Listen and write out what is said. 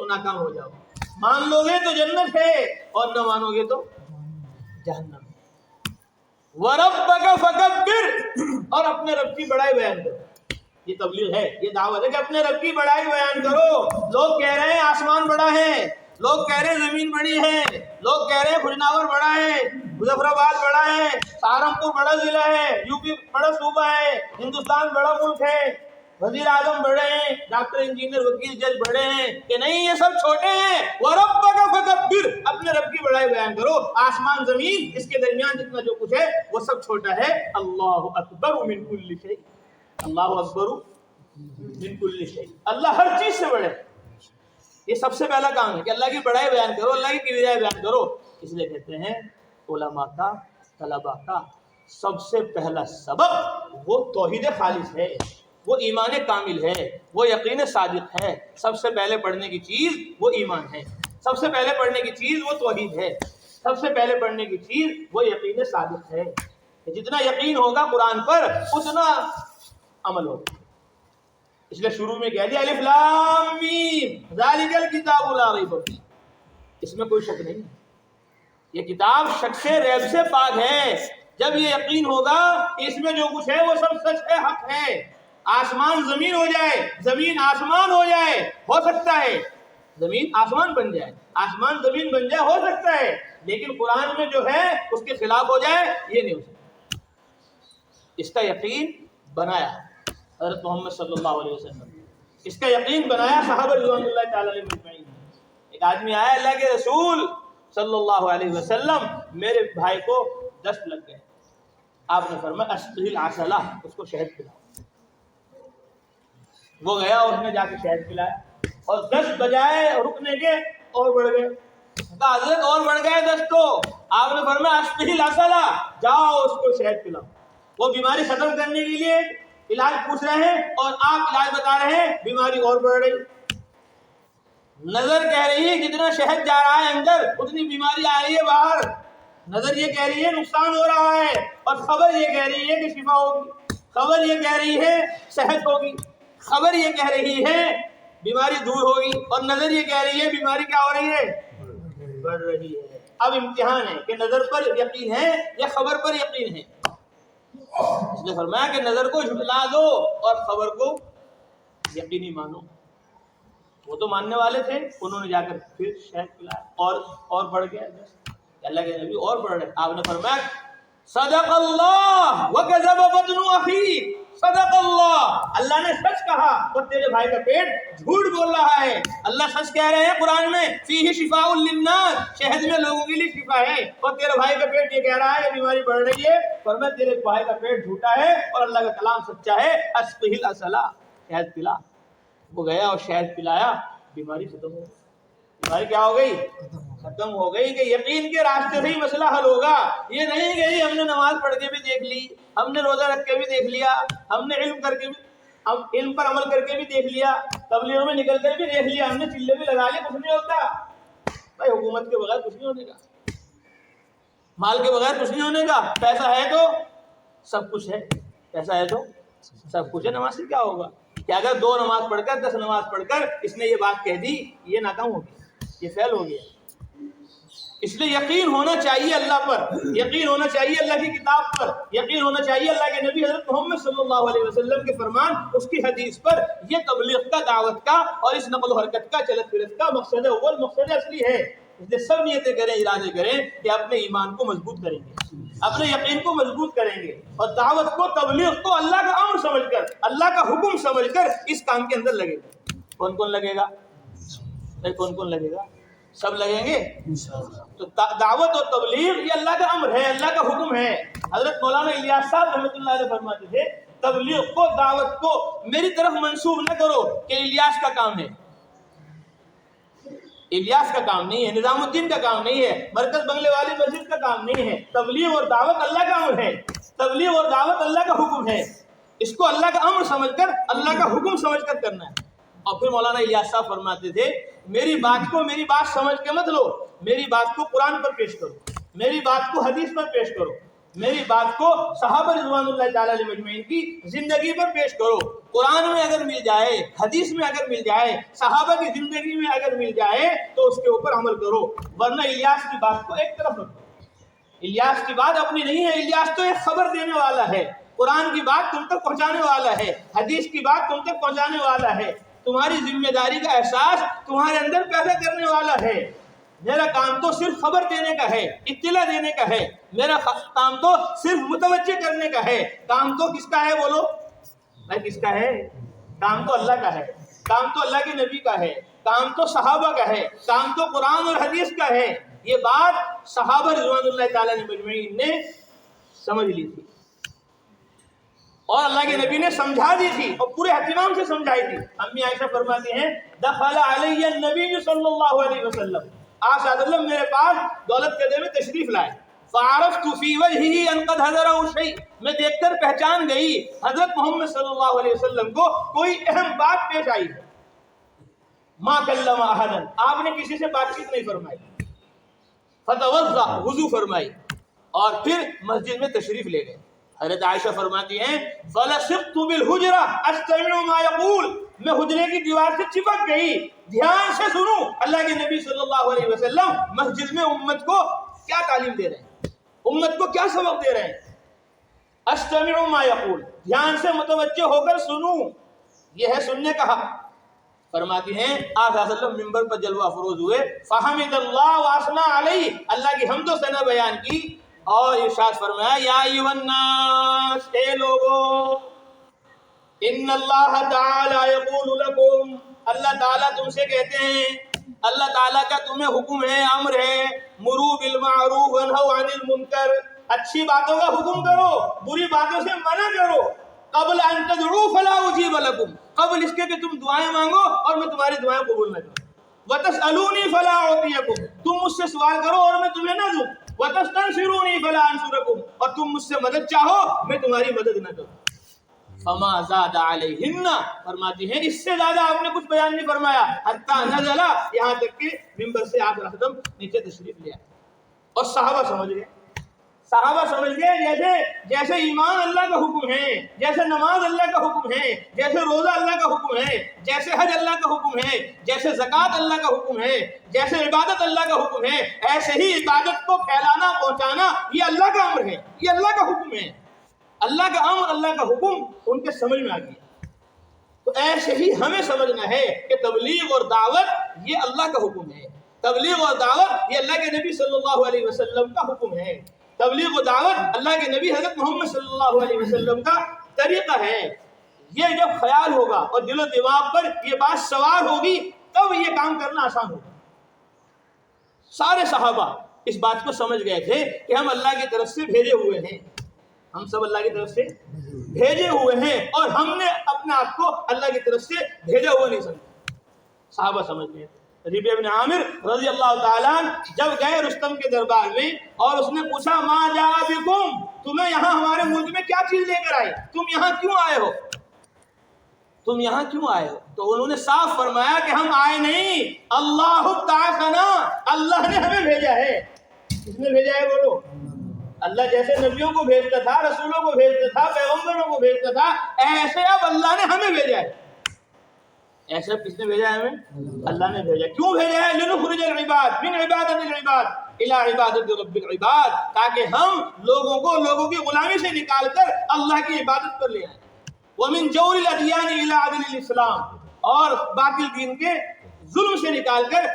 تو ناکام ہو جاؤ. مان لو گے تو جنت ہے اور نہ مانو گے تو جہنم. وَرَبَّكَ فَكَبِّرْ, اور اپنے رب کی بڑائی بیان کرو. یہ تبلیغ ہے, یہ دعوت ہے کہ اپنے رب کی بڑائی بیان کرو. لوگ کہہ رہے ہیں آسمان بڑا ہے, لوگ کہہ رہے ہیں زمین بڑی ہے, لوگ کہہ رہے ہیں خجناور بڑا ہے, مظفر آباد بڑا ہے, سہارنپور بڑا ضلع ہے, یو پی بڑا صوبہ ہے, ہندوستان بڑا ملک ہے, وزیر اعظم بڑے ہیں, ڈاکٹر انجینئر وکیل جج بڑے ہیں, کہ نہیں یہ سب چھوٹے ہیں. وَرَبَّكَ فَكَبِّرْ, اپنے رب کی بڑائی بیان کرو. آسمان زمین اس کے درمیان جتنا جو کچھ ہے وہ سب چھوٹا ہے. اللہ اکبر من کل شیء, اللہ اکبر من کل شیء, اللہ ہر چیز سے بڑے. یہ سب سے پہلا کام ہے کہ اللہ کی بڑائی بیان کرو, اللہ کی کبریائی بیان کرو. اس لیے کہتے ہیں علماء کا, طلباء کا سب سے پہلا سبق وہ توحید خالص ہے, وہ ایمان کامل ہے, وہ یقین صادق ہے. سب سے پہلے پڑھنے کی چیز وہ ایمان ہے, سب سے پہلے پڑھنے کی چیز وہ توحید ہے, سب سے پہلے پڑھنے کی چیز وہ یقین صادق ہے. جتنا یقین ہوگا قرآن پر اتنا عمل ہوگا. اس لیے شروع میں کہہ دیا الف لام میم ذالک الکتاب لا ریب فیہ, اس میں کوئی شک نہیں. یہ کتاب شک سے ریب سے پاک ہے. جب یہ یقین ہوگا اس میں جو کچھ ہے وہ سب سچ ہے, حق ہے. آسمان زمین ہو جائے, زمین آسمان ہو جائے, ہو سکتا ہے زمین آسمان بن جائے, آسمان زمین بن جائے, ہو سکتا ہے, لیکن قرآن میں جو ہے اس کے خلاف ہو جائے یہ نہیں ہو سکتا. اس کا یقین بنایا حضرت محمد صلی اللہ علیہ وسلم, اس کا یقین بنایا صحابہ رضوان اللہ تعالی علیہ مجمعین. ایک آدمی آیا, اللہ کے رسول صلی اللہ علیہ وسلم میرے بھائی کو دست لگ گئے. آپ نے فرمایا اسقہ العسلہ, اس کو شہد پلاؤ. وہ گیا اور اس نے جا کے شہد پلایا, اور دست بجائے رکنے کے اور بڑھ گئے. حضرت اور بڑھ گئے دست کو. آپ نے فرمایا اسقہ العسلہ, جاؤ اس کو شہد پلاؤ. وہ بیماری ختم کرنے کے لیے علاج پوچھ رہے ہیں اور آپ علاج بتا رہے ہیں, بیماری اور بڑھ رہی. نظر کہہ رہی ہے جتنا شہد جا رہا ہے اندر اتنی بیماری آ رہی ہے باہر. نظر یہ کہہ رہی ہے نقصان ہو رہا ہے, اور خبر یہ کہہ رہی ہے کہ شفا ہوگی. خبر یہ کہہ رہی ہے صحت ہوگی. خبر یہ کہہ رہی ہے بیماری دور ہوگی, اور نظر یہ کہہ رہی ہے بیماری کیا ہو رہی ہے, بڑھ رہی ہے. اب امتحان ہے کہ نظر پر یقین ہے یا خبر پر یقین ہے. اس نے فرمایا کہ نظر کو جھٹلا دو اور خبر کو یقینی مانو. وہ تو ماننے والے تھے, انہوں نے جا کر پھر شہد پلایا اور بڑھ گیا. اللہ کے نبی اور بڑھ رہے. آپ نے فرمایا صدق اللہ وکذب بطن اخیک, صدق اللہ, اللہ نے سچ کہا اور تیرے بھائی کا پیٹ جھوٹ بول رہا ہے. اللہ سچ کہہ رہے ہیں قرآن میں فیہ شفاء للناس, شہد میں لوگوں کے لیے شفا ہے, اور تیرے بھائی کا پیٹ یہ کہہ رہا ہے کہ بیماری بڑھ رہی ہے. فرمایا تیرے بھائی کا پیٹ جھوٹا ہے اور اللہ کا کلام سچا ہے. اسقہ العسلہ, شہد پلا. وہ گیا اور شہد پلایا, بیماری ختم ہو گئی. بیماری کیا ہو گئی, ختم ہو گئی. کہ یقین کے راستے سے ہی مسئلہ حل ہوگا. یہ نہیں کہ ہم نے نماز پڑھ کے بھی دیکھ لی, ہم نے روزہ رکھ کے بھی دیکھ لیا, ہم نے علم کر کے بھی, ہم علم پر عمل کر کے بھی دیکھ لیا, تبلیغوں میں نکل کر بھی دیکھ لیا, ہم نے چلے بھی لگا لیے, کچھ نہیں ہوتا. بھائی حکومت کے بغیر کچھ نہیں ہونے کا, مال کے بغیر کچھ نہیں ہونے کا. پیسہ ہے تو سب کچھ ہے, پیسہ ہے تو سب کچھ ہے. نماز سے کیا ہوگا کہ اگر 2 نماز پڑھ کر 10 نماز پڑھ کر اس نے یہ بات کہہ دی, یہ ناکام ہو گیا, یہ فیل ہو گیا. اس لیے یقین ہونا چاہیے اللہ پر, یقین ہونا چاہیے اللہ کی کتاب پر, یقین ہونا چاہیے اللہ کے نبی حضرت محمد صلی اللہ علیہ وسلم کے فرمان, اس کی حدیث پر. یہ تبلیغ کا, دعوت کا اور اس نقل و حرکت کا, چلت پھرت کا مقصد اول, مقصد اصلی ہے. اس لیے سب نیتیں کریں, ارادے کریں کہ اپنے ایمان کو مضبوط کریں گے, اپنے یقین کو مضبوط کریں گے, اور دعوت کو, تبلیغ کو اللہ کا امر سمجھ کر, اللہ کا حکم سمجھ کر اس کام کے اندر لگے گا. کون کون لگے گا, کون کون لگے گا؟ سب لگیں گے. تو دعوت اور تبلیغ یہ اللہ کا امر ہے, اللہ کا حکم ہے. حضرت مولانا الیاس صاحب رحمۃ اللہ علیہ فرماتے تھے تبلیغ کو, دعوت کو میری طرف منسوب نہ کرو کہ الیاس کا کام ہے. الیاس کا کام نہیں ہے, نظام الدین کا کام نہیں ہے, مرکز بنگلے والی مسجد کا کام نہیں ہے. تبلیغ اور دعوت اللہ کا امر ہے, تبلیغ اور دعوت اللہ کا حکم ہے. اس کو اللہ کا امر سمجھ کر, اللہ کا حکم سمجھ کر کرنا ہے. اور پھر مولانا الیاس صاحب فرماتے تھے میری بات کو میری بات سمجھ کے مت لو, میری بات کو قرآن پر پیش کرو, میری بات کو حدیث پر پیش کرو. میری بات کو صحابہ رضوان اللہ تعالیٰ علیہ مجمعین کی زندگی پر پیش کرو. قرآن میں اگر مل جائے، حدیث میں اگر مل جائے، صحابہ کی زندگی میں اگر مل جائے تو اس کے اوپر عمل کرو، ورنہ الیاس کی بات کو ایک طرف رکھو. الیاس کی بات اپنی نہیں ہے. الیاس تو ایک خبر دینے والا ہے، قرآن کی بات تم تک پہنچانے والا ہے، حدیث کی بات تم تک پہنچانے والا ہے، تمہاری ذمہ داری کا احساس تمہارے اندر پیدا کرنے والا ہے. میرا کام تو صرف خبر دینے کا ہے، اطلاع دینے کا ہے. میرا کام تو صرف متوجہ کرنے کا ہے. کام تو کس کا ہے؟ بولو بھائی، کس کا ہے؟ کام تو اللہ کا ہے، کام تو اللہ کے نبی کا ہے، کام تو صحابہ کا ہے، کام تو قرآن اور حدیث کا ہے. یہ بات صحابہ رضوان اللہ تعالیٰ مجمعین نے سمجھ لی تھی اور اللہ کے نبی نے سمجھا دی تھی اور پورے اہتمام سے سمجھائی تھی. امی عائشہ فرماتی ہیں دخل علی النبی صلی اللہ علیہ وسلم، آپ صلی اللہ علیہ وسلم میرے پاس دولت قدے میں تشریف لائے. فعرفت فی وجہہ ان قد حضرہ شیء، میں دیکھ کر پہچان گئی حضرت محمد صلی اللہ علیہ وسلم کو کوئی اہم بات پیش آئی ہے. ما کلم احدا، آپ نے کسی سے بات چیت نہیں فرمائی. فتوضا، وضو فرمائی اور پھر مسجد میں تشریف لے گئے. حضرت عائشہ فرماتی ہیں فلصقت بالحجرہ استمع ما یقول، میں حجرے کی دیوار سے چپک گئی، دھیان سے سنوں اللہ کے نبی صلی اللہ علیہ وسلم مسجد میں امت کو کیا تعلیم دے رہے ہیں، امت کو کیا سبق دے رہے ہیں. استمع ما یقول، دھیان سے متوجہ ہو کر سنوں، یہ ہے سننے کا حق. فرماتی ہیں آپ صلی اللہ علیہ وسلم منبر پر جلوہ افروز ہوئے. فحمد اللہ واسنا علیہ، اللہ کی حمد و ثنا بیان کی اور ارشاد فرمایا یا ایھا الناس، اے لوگو، ان اللہ تعالی یقول لکم، اللہ تعالیٰ تم سے کہتے ہیں، اللہ تعالیٰ کا تمہیں حکم ہے، امر ہے، مروا بالمعروف وانہوا عن المنکر، اچھی باتوں کا حکم کرو، بری باتوں سے منع کرو. قبل ان تدعوا فلا اجیب لکم، قبل اس کے کہ تم دعائیں مانگو اور میں تمہاری دعائیں قبول نہ کروں. وتسألونی فلا اعطیکم، تم مجھ سے سوال کرو اور میں تمہیں نہ دوں. وتستنصرونی فلا انصرکم، اور تم مجھ سے مدد چاہو میں تمہاری مدد نہ کروں. فما زاد علیہن، فرماتی ہیں اس سے زیادہ آپ نے کچھ بیان نہیں فرمایا. حتی نزل، یہاں تک کہ منبر سے آپ رقم نیچے تشریف لے آئے. اور صحابہ سمجھ گئے، صحابہ سمجھ گئے جیسے ایمان اللہ کا حکم ہے، جیسے نماز اللہ کا حکم ہے، جیسے روزہ اللہ کا حکم ہے، جیسے حج اللہ کا حکم ہے، جیسے زکوٰۃ اللہ کا حکم ہے، جیسے عبادت اللہ کا حکم ہے، ایسے ہی عبادت کو پھیلانا پہنچانا یہ اللہ کا امر ہے، یہ اللہ کا حکم ہے. اللہ کا امر، اللہ کا حکم ان کے سمجھ میں آ گیا. تو ایسے ہی ہمیں سمجھنا ہے کہ تبلیغ اور دعوت یہ اللہ کا حکم ہے، تبلیغ اور دعوت یہ اللہ کے نبی صلی اللہ علیہ وسلم کا حکم ہے. تبلیغ و دعوت اللہ کے نبی حضرت محمد صلی اللہ علیہ وسلم کا طریقہ ہے. یہ جب خیال ہوگا اور دل و دماغ پر یہ بات سوار ہوگی تب یہ کام کرنا آسان ہوگا. سارے صحابہ اس بات کو سمجھ گئے تھے کہ ہم اللہ کی طرف سے بھیجے ہوئے ہیں، ہم سب اللہ کی طرف سے بھیجے ہوئے ہیں اور ہم نے اپنے آپ کو اللہ کی طرف سے بھیجا ہوا نہیں سمجھا. صحابہ سمجھ گئے. ربیعہ بن عامر رضی اللہ تعالیٰ عنہ جب گئے رستم کے دربار میں اور اس نے پوچھا ما جاء بکم، تمہیں یہاں ہمارے ملک میں کیا چیز لے کر آئے، تم یہاں کیوں آئے ہو، تم یہاں کیوں آئے ہو؟ تو انہوں نے صاف فرمایا کہ ہم آئے نہیں، اللہ تعالیٰ، اللہ نے ہمیں بھیجا ہے. کس نے بھیجا ہے بولو؟ اللہ جیسے نبیوں کو بھیجتا تھا، رسولوں کو بھیجتا تھا، پیغمبروں کو بھیجتا تھا، ایسے اب اللہ نے ہمیں بھیجا ہے. ایسا کس نے بھیجا ہے ہمیں؟ اللہ نے بھیجا. کیوں بھیجا ہے؟ لنخرج العباد من عبادت العباد الى عبادت رب العباد، تاکہ ہم لوگوں کو لوگوں کی غلامی سے نکال کر اللہ کی عبادت پر لے آئیں. ومن جور الادیان الى عدل الاسلام، اور باطل دین کے ظلم سے نکال کر